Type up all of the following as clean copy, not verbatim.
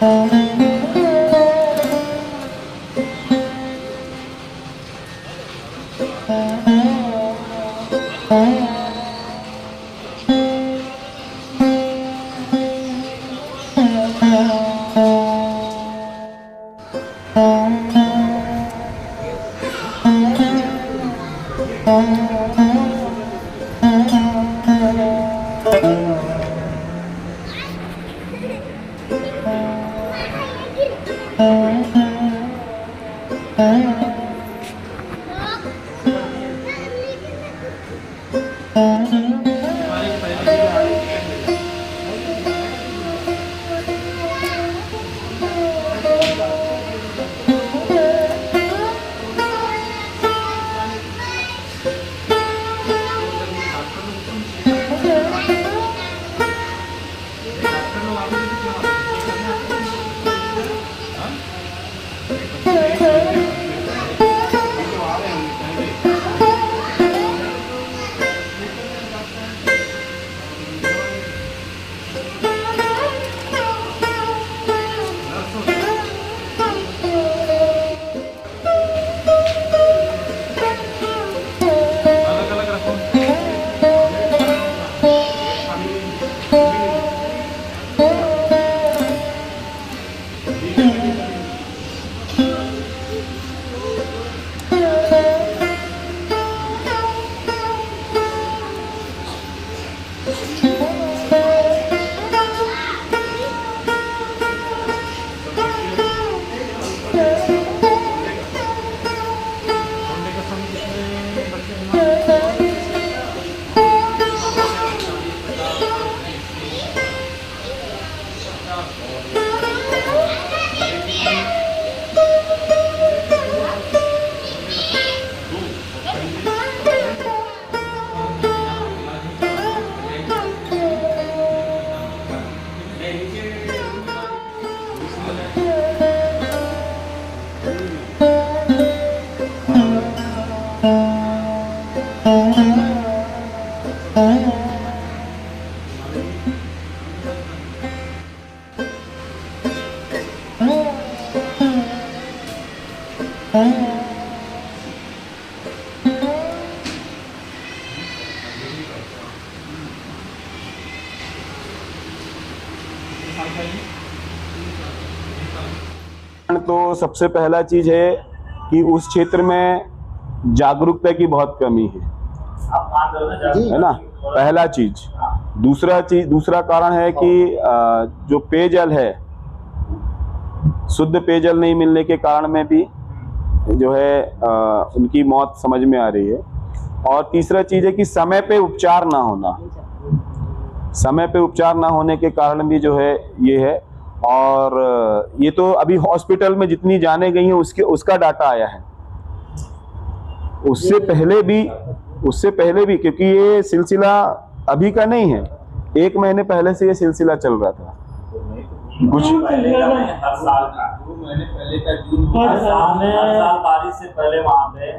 तो सबसे पहला चीज है कि उस क्षेत्र में जागरूकता की बहुत कमी है ना, पहला चीज। दूसरा कारण है कि जो पेयजल है, शुद्ध पेयजल नहीं मिलने के कारण में भी जो है उनकी मौत समझ में आ रही है। और तीसरा चीज है कि समय पे उपचार ना होना, समय पे उपचार ना होने के कारण भी जो है ये है। और ये तो अभी हॉस्पिटल में जितनी जाने गई हैं उसका डाटा आया है। उससे पहले भी क्योंकि ये सिलसिला अभी का नहीं है, 1 महीने पहले से ये सिलसिला चल रहा था। कुछ हर साल का 2 महीने पहले का जून हर साल बारिश से पहले वहाँ पे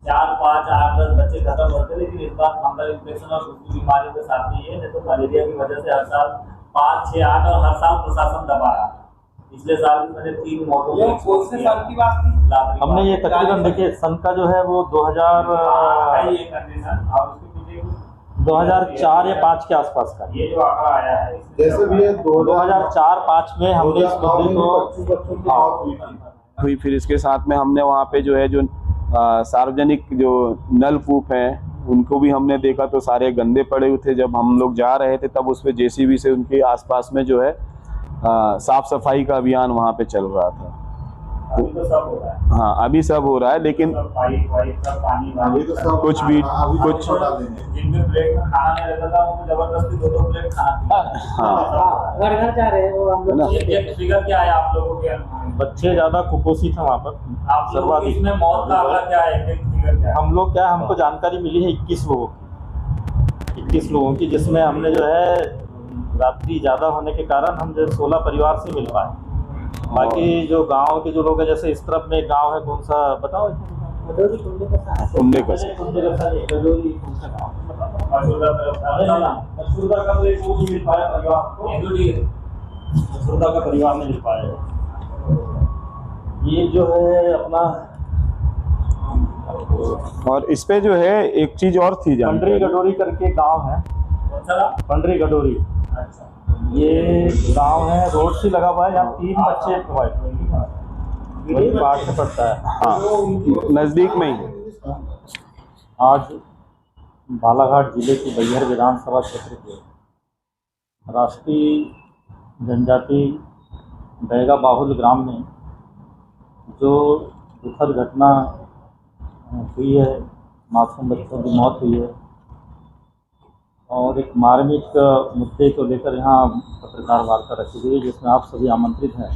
4, 5, 8, 10 बच्चे खत्म होते, लेकिन इस बार फंगल इन्फेक्शन और दूसरी बीमारी के साथ नहीं है। नहीं तो मलेरिया की वजह से हर साल 5, 6, 8 और हर साल प्रशासन दबा रहा है। पिछले साल भी मैंने 3 मौतों की साल की बात की। हमने ये तकरीबन देखिए सन का जो है वो 2004 या 5 के आसपास का ये जो आंकड़ा आया है, जैसे भी 2004-5 में हमने इस मुद्दे को हुई। फिर इसके साथ में हमने वहाँ पे जो है जो सार्वजनिक जो नलकूप हैं उनको भी हमने देखा तो सारे गंदे पड़े हुए थे। जब हम लोग जा रहे थे तब उस पे जेसीबी से उनके आसपास में जो है साफ सफाई का अभियान वहाँ पे चल रहा था। अभी तो सब हो रहा है। हाँ, अभी सब हो रहा है, लेकिन कुछ भी कुछ जिनमें प्लेट में खाना नहीं रहता था उनको जबरदस्ती 2-2 प्लेट खाना। हाँ, घर जा रहे हैं वो हम लोग। ये फिगर क्या है आप लोगों के? बच्चे ज्यादा कुपोषित हैं वहाँ पर। आप लोगों की इसमें मौत का आंकड़ा क्या है? एक फिगर क्या है? हम लोग क्या, हमको जानकारी मिली है 21 लोगों की, जिसमें हमने जो है रात्रि ज्यादा होने के कारण हम जो 16 परिवार से मिल पाए। बाकी जो गांव के जो लोग हैं, जैसे इस तरफ में एक गांव है, कौन सा बताओ? कुंडे का मसूदा का तो एक वो भी मिल पाया परिवार को। खुर्दा का परिवार नहीं मिल पाया है। ये जो है अपना और इस पे जो है एक चीज और थी पंडरी जानकारी। गडोरी करके गांव है, पंडरी गडोरी। ये गांव है, रोड से लगा हुआ है, यहाँ 3 बच्चे प्रोवाइड वही बाढ़ से पड़ता है। हाँ, नजदीक में ही। आज बालाघाट जिले की बैहर विधानसभा क्षेत्र के राष्ट्रीय जनजाति बैगा बाहुल ग्राम में जो दुखद घटना हुई है, मासूम बच्चों की मौत हुई है, और एक मार्मिक मुद्दे को लेकर यहाँ पत्रकार वार्ता रखी गई है, जिसमें आप सभी आमंत्रित हैं।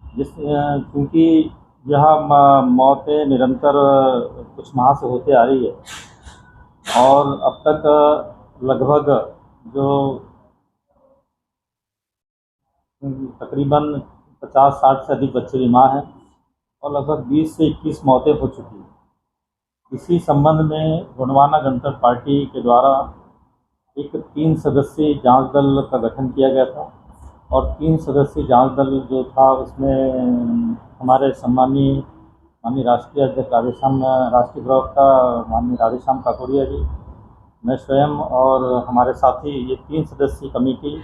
क्योंकि यह मौतें निरंतर कुछ माह से होते आ रही है और अब तक लगभग जो तकरीबन 50-60 से अधिक बच्चे बीमार हैं और लगभग 20 से 21 मौतें हो चुकी हैं। इसी संबंध में गोंडवाना गणतंत्र पार्टी के द्वारा एक 3 सदस्यीय जांच दल का गठन किया गया था और 3 सदस्यीय जांच दल जो था उसमें हमारे सम्मानीय माननीय राष्ट्रीय अध्यक्ष राष्ट्रीय प्रवक्ता माननीय राधेश्याम काकोड़िया जी, मैं स्वयं और हमारे साथी, ये 3 सदस्यीय कमेटी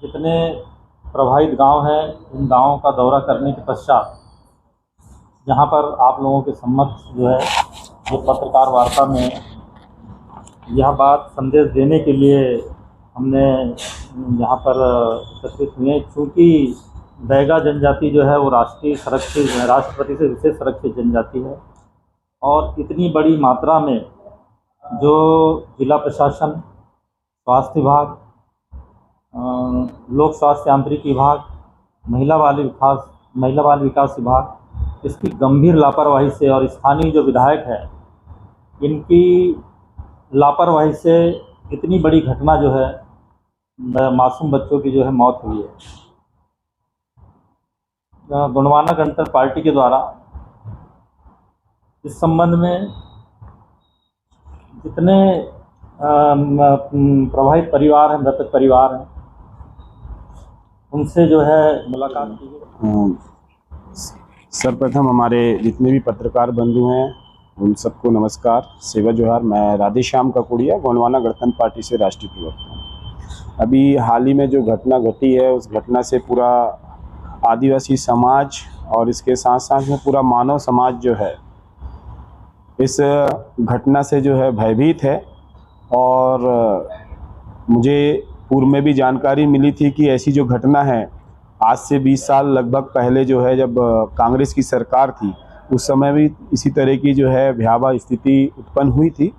जितने प्रभावित गांव हैं इन गांवों का दौरा करने के पश्चात यहाँ पर आप लोगों के सम्मत जो है ये पत्रकार वार्ता में यह बात संदेश देने के लिए हमने यहाँ पर एकत्रित हुए, क्योंकि बैगा जनजाति जो है वो राष्ट्रपति से विशेष संरक्षित जनजाति है और इतनी बड़ी मात्रा में जो जिला प्रशासन, स्वास्थ्य विभाग, लोक स्वास्थ्य यांत्रिकी विभाग, महिला बाल विकास विभाग इसकी गंभीर लापरवाही से और स्थानीय जो विधायक है इनकी लापरवाही से इतनी बड़ी घटना जो है मासूम बच्चों की जो है मौत हुई है। गोंडवाना गणतंत्र पार्टी के द्वारा इस संबंध में जितने प्रभावित परिवार हैं, मृतक परिवार हैं, उनसे जो है मुलाकात की गई। सर्वप्रथम हमारे जितने भी पत्रकार बंधु हैं उन सबको नमस्कार, सेवा जोहार। मैं राधेश्याम काकोड़िया, गोंडवाना गणतंत्र पार्टी से राष्ट्रीय प्रवक्ता हूँ। अभी हाल ही में जो घटना घटी है उस घटना से पूरा आदिवासी समाज और इसके साथ साथ में पूरा मानव समाज जो है इस घटना से जो है भयभीत है। और मुझे पूर्व में भी जानकारी मिली थी कि ऐसी जो घटना है आज से 20 साल लगभग पहले जो है जब कांग्रेस की सरकार थी उस समय भी इसी तरह की जो है भयावह स्थिति उत्पन्न हुई थी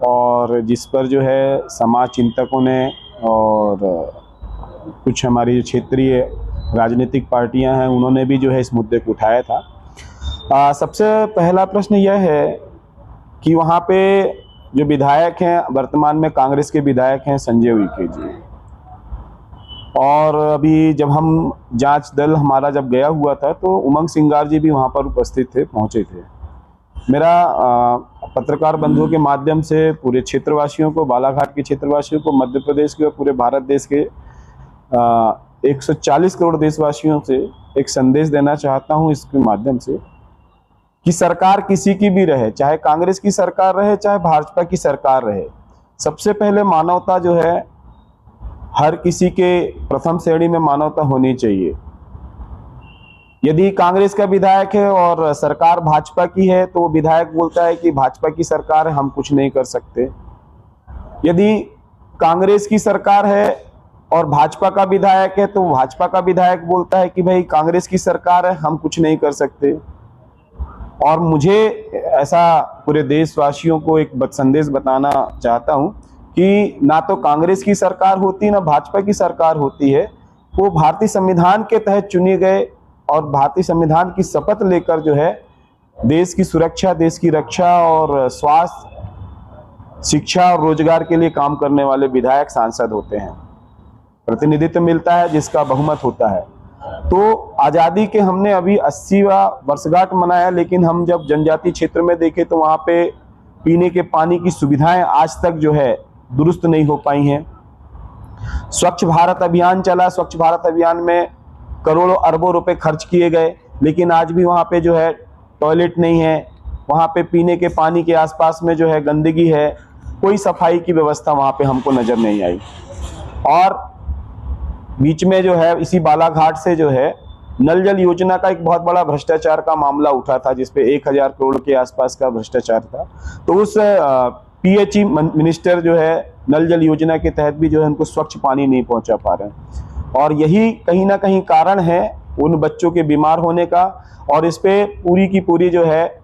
और जिस पर जो है समाज चिंतकों ने और कुछ हमारी जो क्षेत्रीय राजनीतिक पार्टियां हैं उन्होंने भी जो है इस मुद्दे को उठाया था। सबसे पहला प्रश्न यह है कि वहाँ पे जो विधायक हैं वर्तमान में कांग्रेस के विधायक हैं संजय उइके जी, और अभी जब हम जांच दल हमारा जब गया हुआ था तो उमंग सिंगार जी भी वहाँ पर उपस्थित थे, पहुँचे थे। मेरा पत्रकार बंधुओं के माध्यम से पूरे क्षेत्रवासियों को, बालाघाट के क्षेत्रवासियों को, मध्य प्रदेश के और पूरे भारत देश के 140 करोड़ देशवासियों से एक संदेश देना चाहता हूं इसके माध्यम से कि सरकार किसी की भी रहे, चाहे कांग्रेस की सरकार रहे चाहे भाजपा की सरकार रहे, सबसे पहले मानवता जो है हर किसी के प्रथम श्रेणी में मानवता होनी चाहिए। यदि कांग्रेस का विधायक है और सरकार भाजपा की है तो वो विधायक बोलता है कि भाजपा की सरकार है, हम कुछ नहीं कर सकते। यदि कांग्रेस की सरकार है और भाजपा का विधायक है तो भाजपा का विधायक बोलता है कि भाई कांग्रेस की सरकार है, हम कुछ नहीं कर सकते। और मुझे ऐसा पूरे देशवासियों को एक संदेश बताना चाहता हूं कि ना तो कांग्रेस की सरकार होती ना भाजपा की सरकार होती है, वो भारतीय संविधान के तहत चुने गए और भारतीय संविधान की शपथ लेकर जो है देश की सुरक्षा, देश की रक्षा और स्वास्थ्य, शिक्षा और रोजगार के लिए काम करने वाले विधायक सांसद होते हैं। प्रतिनिधित्व मिलता है जिसका बहुमत होता है। तो आज़ादी के हमने अभी 80वां वर्षगांठ मनाया, लेकिन हम जब जनजातीय क्षेत्र में देखें तो वहाँ पे पीने के पानी की सुविधाएं आज तक जो है दुरुस्त नहीं हो पाई हैं। स्वच्छ भारत अभियान चला, स्वच्छ भारत अभियान में करोड़ों अरबों रुपए खर्च किए गए, लेकिन आज भी वहाँ पे जो है टॉयलेट नहीं है, वहाँ पे पीने के पानी के आसपास में जो है गंदगी है, कोई सफाई की व्यवस्था वहाँ पे हमको नजर नहीं आई। और बीच में जो है इसी बालाघाट से जो है नल जल योजना का एक बहुत बड़ा भ्रष्टाचार का मामला उठा था, जिसपे 1000 करोड़ के आसपास का भ्रष्टाचार था। तो उस पीएचई मिनिस्टर जो है नल जल योजना के तहत भी जो है उनको स्वच्छ पानी नहीं पहुंचा पा रहे हैं, और यही कहीं ना कहीं कारण है उन बच्चों के बीमार होने का। और इस पे पूरी की पूरी जो है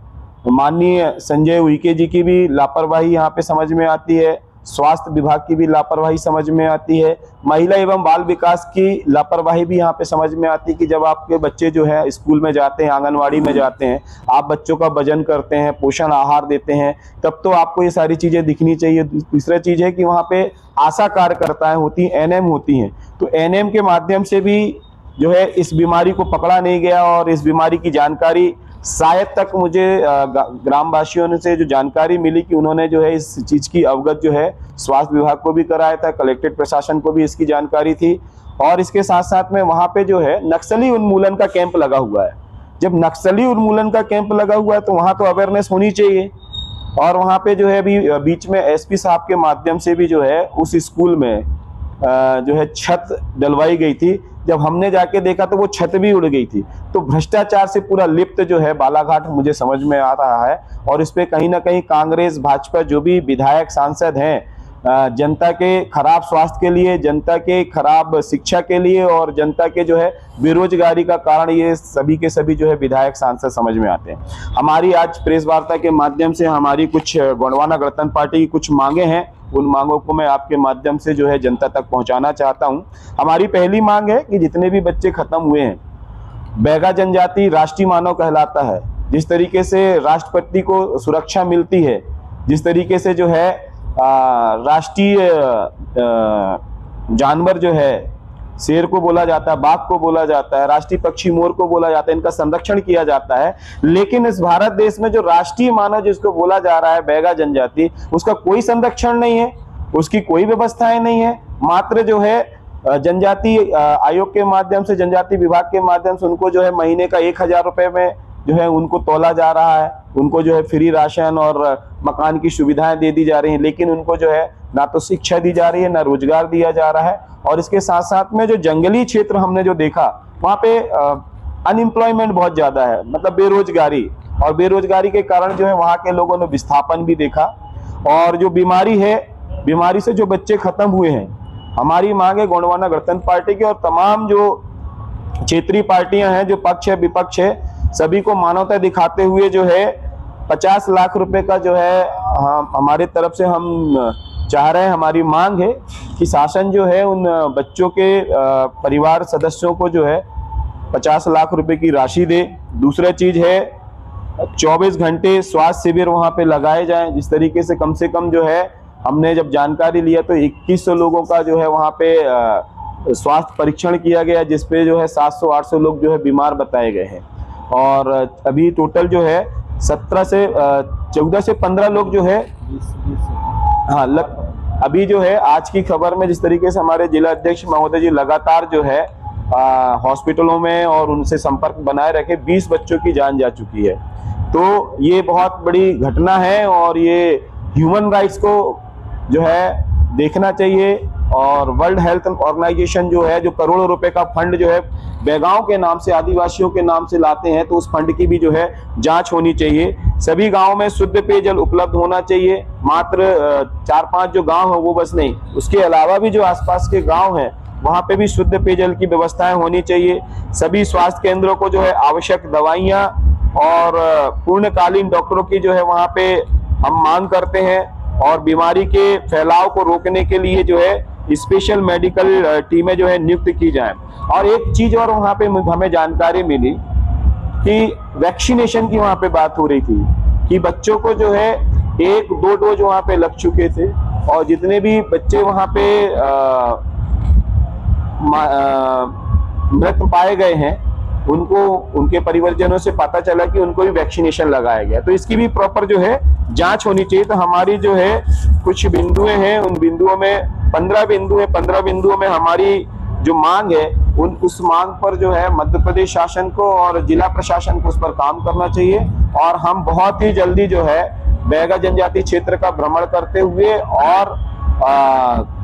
माननीय संजय उइके जी की भी लापरवाही यहाँ पे समझ में आती है, स्वास्थ्य विभाग की भी लापरवाही समझ में आती है, महिला एवं बाल विकास की लापरवाही भी यहाँ पे समझ में आती है कि जब आपके बच्चे जो है स्कूल में जाते हैं, आंगनवाड़ी में जाते हैं, आप बच्चों का वजन करते हैं, पोषण आहार देते हैं, तब तो आपको ये सारी चीजें दिखनी चाहिए। तीसरा चीज है कि वहाँ पे आशा कार्यकर्ताएं होती हैं, एनएम होती हैं, तो एनएम के माध्यम से भी जो है इस बीमारी को पकड़ा नहीं गया, और इस बीमारी की जानकारी शायद तक मुझे ग्रामवासियों से जो जानकारी मिली कि उन्होंने जो है इस चीज़ की अवगत जो है स्वास्थ्य विभाग को भी कराया था, कलेक्टेड प्रशासन को भी इसकी जानकारी थी। और इसके साथ साथ में वहाँ पे जो है नक्सली उन्मूलन का कैंप लगा हुआ है। जब नक्सली उन्मूलन का कैंप लगा हुआ है तो वहाँ तो अवेयरनेस होनी चाहिए, और वहाँ पे जो है अभी बीच में एसपी साहब के माध्यम से भी जो है उस स्कूल में जो है छत डलवाई गई थी। जब हमने जाके देखा तो वो छत भी उड़ गई थी। तो भ्रष्टाचार से पूरा लिप्त जो है बालाघाट मुझे समझ में आ रहा है, और इस पे कहीं ना कहीं कांग्रेस भाजपा जो भी विधायक सांसद हैं, जनता के खराब स्वास्थ्य के लिए, जनता के खराब शिक्षा के लिए और जनता के जो है बेरोजगारी का कारण ये सभी के सभी जो है विधायक सांसद समझ में आते हैं। हमारी आज प्रेस वार्ता के माध्यम से हमारी कुछ गोंडवाना गणतंत्र पार्टी की कुछ मांगे हैं, उन मांगों को मैं आपके माध्यम से जो है जनता तक पहुंचाना चाहता हूं। हमारी पहली मांग है कि जितने भी बच्चे खत्म हुए हैं, बैगा जनजाति राष्ट्रीय मानव कहलाता है। जिस तरीके से राष्ट्रपति को सुरक्षा मिलती है, जिस तरीके से जो है राष्ट्रीय जानवर जो है शेर को बोला जाता है, बाघ को बोला जाता है, राष्ट्रीय पक्षी मोर को बोला जाता है, इनका संरक्षण किया जाता है, लेकिन इस भारत देश में जो राष्ट्रीय मानव जिसको बोला जा रहा है बैगा जनजाति, उसका कोई संरक्षण नहीं है, उसकी कोई व्यवस्थाएं नहीं है। मात्र जो है जनजाति आयोग के माध्यम से, जनजाति विभाग के माध्यम से उनको जो है महीने का 1000 रुपए में जो है उनको तोला जा रहा है, उनको जो है फ्री राशन और मकान की सुविधाएं दे दी जा रही हैं, लेकिन उनको जो है ना तो शिक्षा दी जा रही है, ना रोजगार दिया जा रहा है। और इसके साथ साथ में जो जंगली क्षेत्र हमने जो देखा, वहाँ पे अनएम्प्लॉयमेंट बहुत ज्यादा है, मतलब बेरोजगारी, और बेरोजगारी के कारण जो है वहाँ के लोगों ने विस्थापन भी देखा। और जो बीमारी है, बीमारी से जो बच्चे खत्म हुए हैं, हमारी मांग है गोंडवाना गणतंत्र पार्टी की और तमाम जो क्षेत्रीय पार्टियां हैं, जो पक्ष है विपक्ष है, सभी को मानवता दिखाते हुए जो है 50 लाख रुपए का जो है हमारे तरफ से हम चाह रहे हैं, हमारी मांग है कि शासन जो है उन बच्चों के परिवार सदस्यों को जो है 50 लाख रुपए की राशि दे। दूसरा चीज है 24 घंटे स्वास्थ्य शिविर वहाँ पे लगाए जाएं। जिस तरीके से कम जो है हमने जब जानकारी लिया तो 2100 लोगों का जो है वहाँ पे स्वास्थ्य परीक्षण किया गया, जिसपे जो है 700-800 लोग जो है बीमार बताए गए हैं। और अभी टोटल जो है 14 से 15 लोग जो है अभी जो है आज की खबर में जिस तरीके से हमारे जिला अध्यक्ष महोदय जी लगातार जो है हॉस्पिटलों में और उनसे संपर्क बनाए रखे, 20 बच्चों की जान जा चुकी है। तो ये बहुत बड़ी घटना है और ये ह्यूमन राइट्स को जो है देखना चाहिए। और वर्ल्ड हेल्थ ऑर्गेनाइजेशन जो है, जो करोड़ों रुपए का फंड जो है बैगाओं के नाम से, आदिवासियों के नाम से लाते हैं, तो उस फंड की भी जो है जांच होनी चाहिए। सभी गांवों में शुद्ध पेयजल उपलब्ध होना चाहिए। मात्र 4-5 जो गांव है वो बस नहीं, उसके अलावा भी जो आसपास के गांव हैं वहां पे भी शुद्ध पेयजल की व्यवस्थाएं होनी चाहिए। सभी स्वास्थ्य केंद्रों को जो है आवश्यक दवाइयां और पूर्णकालीन डॉक्टरों की जो है वहां पे हम मांग करते हैं। और बीमारी के फैलाव को रोकने के लिए जो है स्पेशल मेडिकल टीमें जो है नियुक्त की जाएं। और एक चीज और वहां पे हमें जानकारी मिली कि वैक्सीनेशन की वहां पे बात हो रही थी कि बच्चों को जो है 1-2 डोज वहां पे लग चुके थे, और जितने भी बच्चे वहां पे मृत पाए गए हैं उनको, उनके परिवारजनों से पता चला कि उनको भी वैक्सीनेशन लगाया गया। तो इसकी भी प्रॉपर जो है जांच होनी चाहिए। तो हमारी जो है कुछ बिंदुएं हैं, उन बिंदुओं में 15 बिंदु है, 15 बिंदुओं में हमारी जो मांग है उस मांग पर जो है मध्य प्रदेश शासन को और जिला प्रशासन को उस पर काम करना चाहिए। और हम बहुत ही जल्दी जो है बैगा जनजाति क्षेत्र का भ्रमण करते हुए और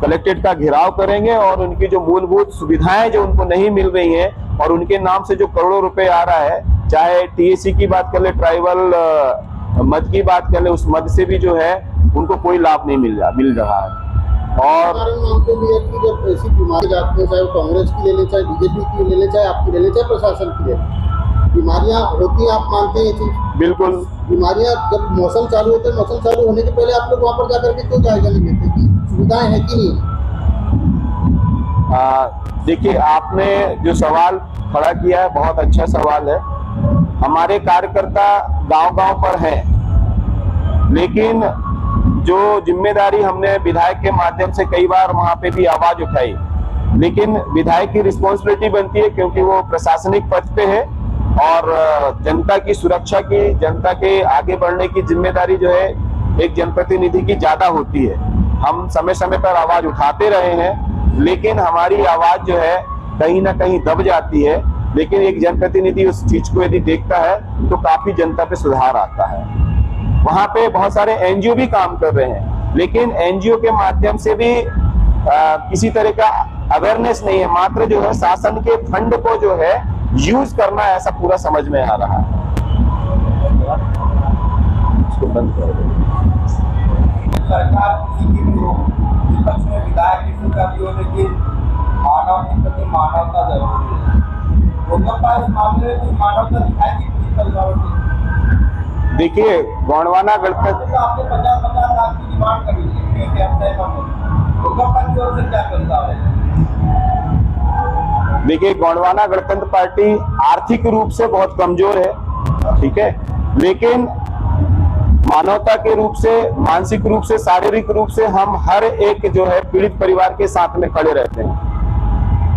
कलेक्ट्रेट का घेराव करेंगे और उनकी जो मूलभूत सुविधाएं जो उनको नहीं मिल रही हैं और उनके नाम से जो करोड़ों रुपए आ रहा है, चाहे टीएसी की बात कर ले, ट्राइबल मद की बात कर ले, उस मद से भी जो है उनको कोई लाभ नहीं मिल रहा है। और मानते भी है कि जब ऐसी बीमारी जाती है, चाहे कांग्रेस की ले ले, चाहे बीजेपी की ले ले, चाहे आपकी ले ले, चाहे प्रशासन की ले ले, बीमारियां होती हैं, आप मानते हैं ये चीज? बिल्कुल। बीमारियां जब मौसम चालू होता है, मौसम चालू होने के पहले आप लोग वहाँ पर जाकर के क्यों जायजा नहीं लेते कि सुविधाएं हैं कि नहीं? देखिए, आपने जो सवाल खड़ा किया है बहुत अच्छा सवाल है। हमारे कार्यकर्ता गांव-गांव पर हैं, लेकिन जो जिम्मेदारी हमने विधायक के माध्यम से कई बार वहां पे भी आवाज उठाई, लेकिन विधायक की रिस्पॉन्सिबिलिटी बनती है क्योंकि वो प्रशासनिक पद पे है और जनता की सुरक्षा की, जनता के आगे बढ़ने की जिम्मेदारी जो है एक जनप्रतिनिधि की ज्यादा होती है। हम समय समय पर आवाज उठाते रहे हैं, लेकिन हमारी आवाज जो है कहीं ना कहीं दब जाती है। लेकिन एक जनप्रतिनिधि उस चीज को यदि देखता है तो काफी जनता पे सुधार आता है। वहां पे बहुत सारे एनजीओ भी काम कर रहे हैं, लेकिन एनजीओ के माध्यम से भी किसी तरह का अवेयरनेस नहीं है। मात्र जो है शासन के फंड को जो है यूज करना, ऐसा पूरा समझ में आ रहा है। इसको बंद कर दो। सरकार किसी की भी हो, विपक्ष में विधायक किसी का भी हो, लेकिन मानव के प्रति मानवता जरूरी है। गोलगप्पा इस मामले में कुछ मानवता दिखाई की परिवारों की? देखिए, गोंडवाना गणतंत्र आपने 50-50 लाख की डिमांड करी है, गोलगप्पा की ओर से क्या प्रस्ताव है? देखिए, गोंडवाना गणतंत्र पार्टी आर्थिक रूप से बहुत कमजोर है, ठीक है, लेकिन मानवता के रूप से, मानसिक रूप से, शारीरिक रूप से हम हर एक जो है पीड़ित परिवार के साथ में खड़े रहते हैं।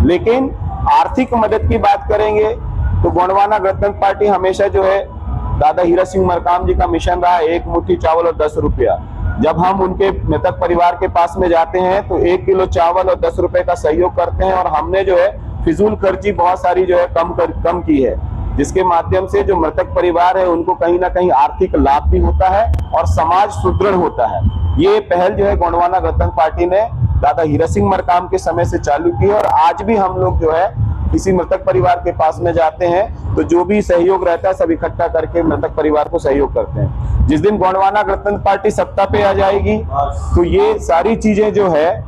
लेकिन आर्थिक मदद की बात करेंगे तो गोंडवाना गणतंत्र पार्टी हमेशा जो है दादा हीरा सिंह मरकाम जी का मिशन रहा, एक मुट्ठी चावल और 10 रुपया। जब हम उनके मृतक परिवार के पास में जाते हैं तो 1 किलो चावल और 10 रुपए का सहयोग करते हैं। और हमने जो है फिजूल खर्ची बहुत सारी जो है कम की है, जिसके माध्यम से जो मृतक परिवार है उनको कहीं ना कहीं आर्थिक लाभ भी होता है और समाज सुदृढ़ होता है। ये पहल जो है गोंडवाना गणतंत्र पार्टी ने दादा हीरा सिंह मरकाम के समय से चालू की है। और आज भी हम लोग जो है किसी मृतक परिवार के पास में जाते हैं तो जो भी सहयोग रहता है सब इकट्ठा करके मृतक परिवार को सहयोग करते हैं। जिस दिन गोंडवाना गणतंत्र पार्टी सत्ता पे आ जाएगी तो ये सारी चीजें जो है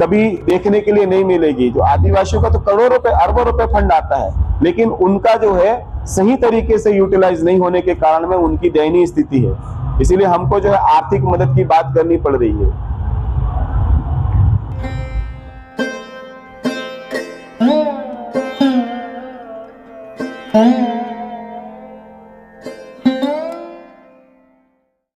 कभी देखने के लिए नहीं मिलेगी। जो आदिवासियों का तो करोड़ों रुपए, अरबों रुपए फंड आता है, लेकिन उनका जो है सही तरीके से यूटिलाइज नहीं होने के कारण में उनकी दयनीय स्थिति है। इसीलिए हमको जो है आर्थिक मदद की बात करनी पड़ रही है।